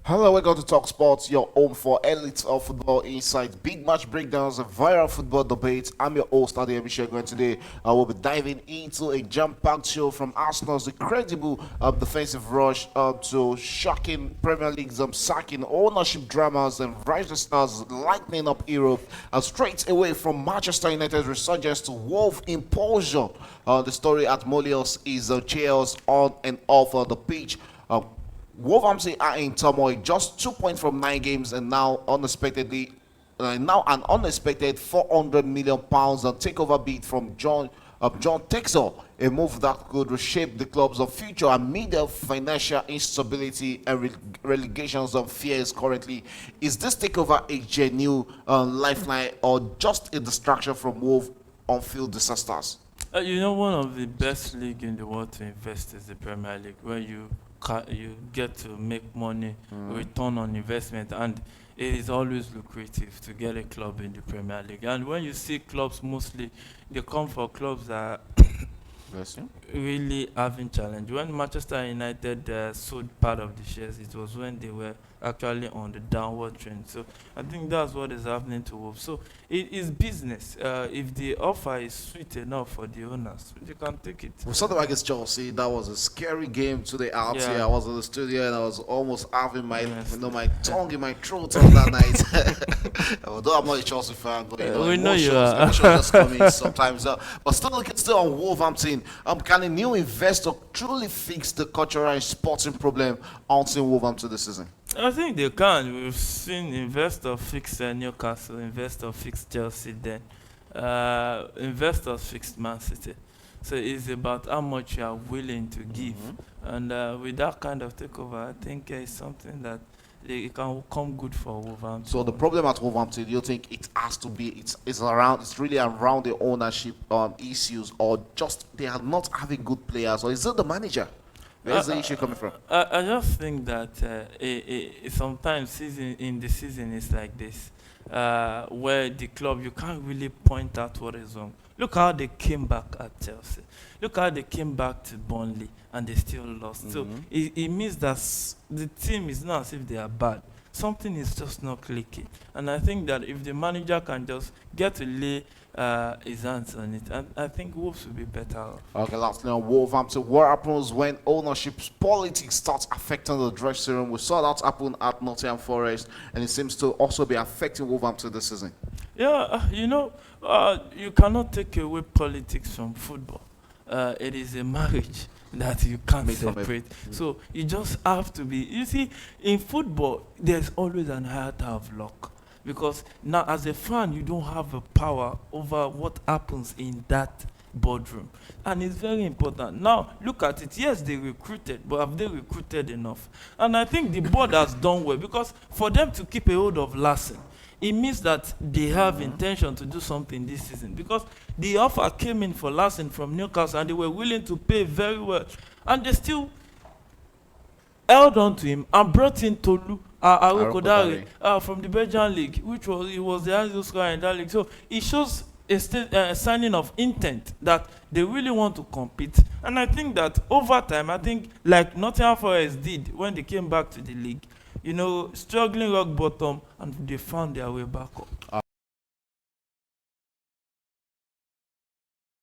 Hello, welcome to Talk Sports, your home for elite of football insights, big match breakdowns, and viral football debates. I'm your host, Adi Abhishek, and today I will be diving into a jam-packed show from Arsenal's incredible defensive rush to shocking Premier League's sacking, ownership dramas, and rising stars lightening up Europe, straight away from Manchester United's resurgence to Wolf impulsion. The story at Molios is chaos on and off the pitch. Wolverhampton are in turmoil, just 2 points from 9 games, and now an unexpected 400 million pounds takeover bid from John Texel, a move that could reshape the club's future amid the financial instability and relegations of fears currently. Is this takeover a genuine lifeline or just a distraction from Wolves on-field disasters? One of the best league in the world to invest is the Premier League, where you get to make money, return on investment, and it is always lucrative to get a club in the Premier League. And when you see clubs, mostly they come for clubs that Bless you. really having challenge. When Manchester United sold part of the shares, it was when they were actually on the downward trend. So I think that's what is happening to Wolves. So it is business. If the offer is sweet enough for the owners, they can take it. Well, something like it's Chelsea, that was a scary game today out Yeah. here. I was in the studio and I was almost having my Yes. my tongue in my throat all that night. Although I'm not a Chelsea fan, but We know you emotions, are. emotions just come in sometimes. But still on Wolverhampton. Can a new investor truly fix the cultural and sporting problem on Team Wolverhampton this season? I think they can. We've seen investor fix Newcastle, investor fix Chelsea, then investors fixed Man City. So it's about how much you are willing to give. And with that kind of takeover, I think it's something that it can come good for Wolverhampton. So the problem at Wolverhampton, do you think it has to be it's really around the ownership issues, or just they are not having good players, or is it the manager? Where's the issue coming from? I just think that sometimes in the season is like this, where the club you can't really point out what is wrong. Look how they came back at Chelsea. Look how they came back to Burnley and they still lost. So it means that the team is not as if they are bad. Something is just not clicking. And I think that if the manager can just get to lay his hands on it, and I think Wolves will be better off. Okay, lastly on Wolverhampton, what happens when ownership politics starts affecting the dressing room? We saw that happen at Nottingham Forest, and it seems to also be affecting Wolverhampton this season. Yeah, you cannot take away politics from football. It is a marriage that you can't Made from separate. So you just have to be. You see, in football, there's always an iota of luck. Because now, as a fan, you don't have a power over what happens in that boardroom. And it's very important. Now, look at it. Yes, they recruited, but have they recruited enough? And I think the board has done well, because for them to keep a hold of Lassen, it means that they have intention to do something this season, because the offer came in for Lassen from Newcastle and they were willing to pay very well, and they still held on to him and brought in Tolu Arokodare from the Belgian league, which was the highest scorer in that league. So it shows a signing of intent that they really want to compete. And I think that over time, I think like Nottingham Forest did when they came back to the league, struggling rock bottom, and they found their way back up.